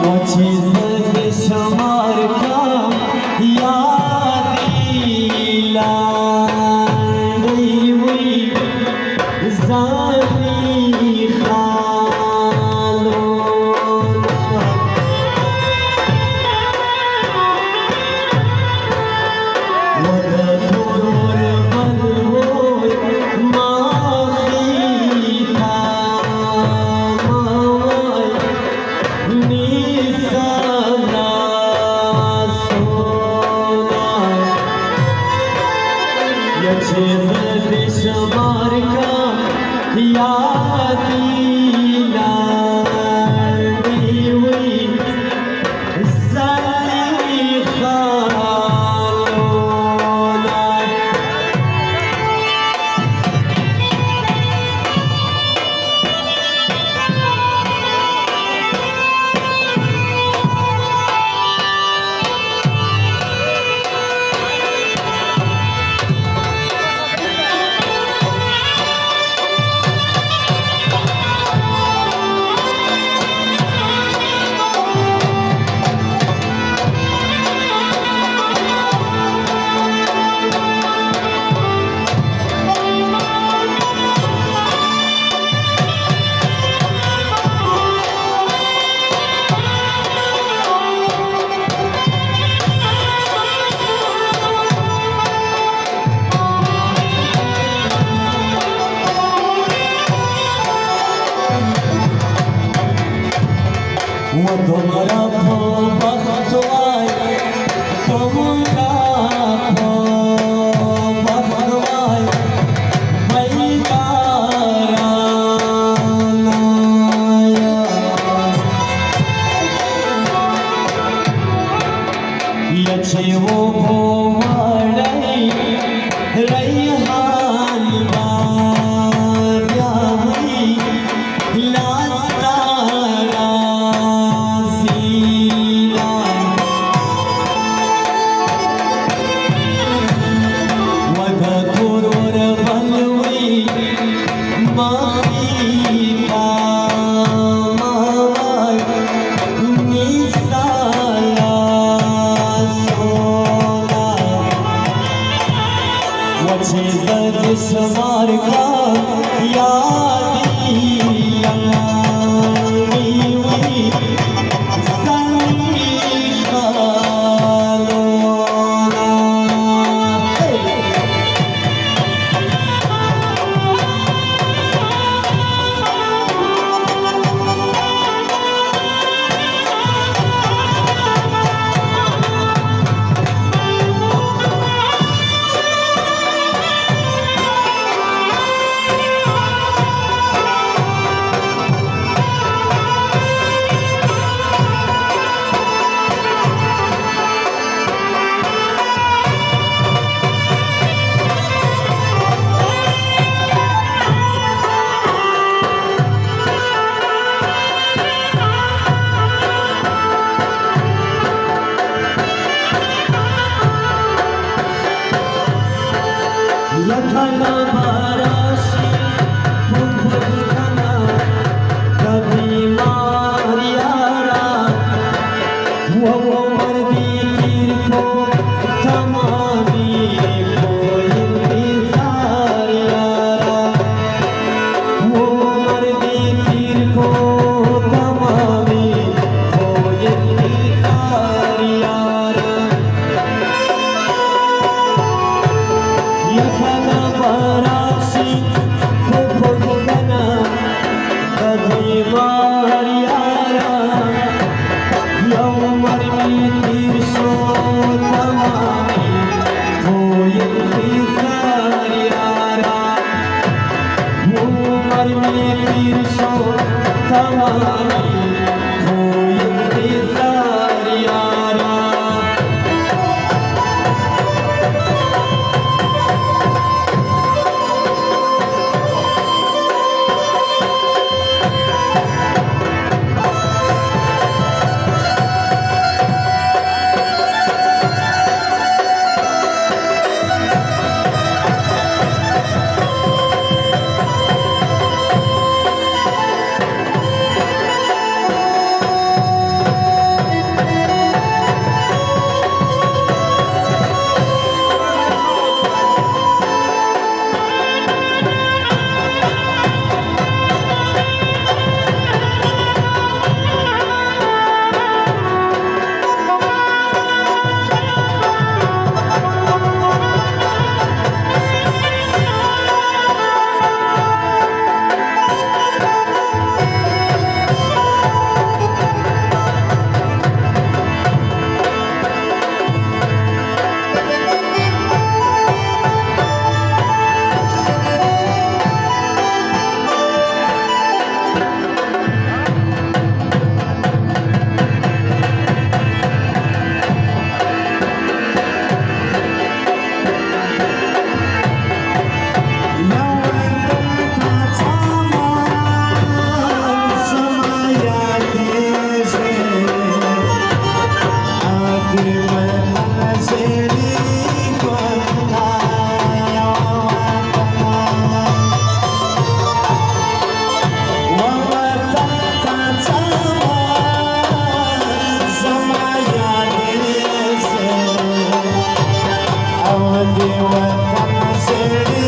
O çizgi şamarka yadilan deyvi zani khalon وذكر بالهوي ما خيتا موي نيسانا سونا يجيز بشماركا يادينا ديوي زاني خالونا وتمرا بختواي تمرا بختواي بيدارانا يجيو بوالي ريحان بارياوي لاستارا Şamarka yadilandiwi zani khalona yakana barashi bhulkana kabhi mariyara wo mardi tir ko tamami ko intizar yara wo mardi tir ko tamami ko intizar yara yakana barashi bhulkana kabhi mariyara yawm marmitir so tamami hoy intizar yara yawm marmitir so tamami hoy intizar yara Awadhi Watan shady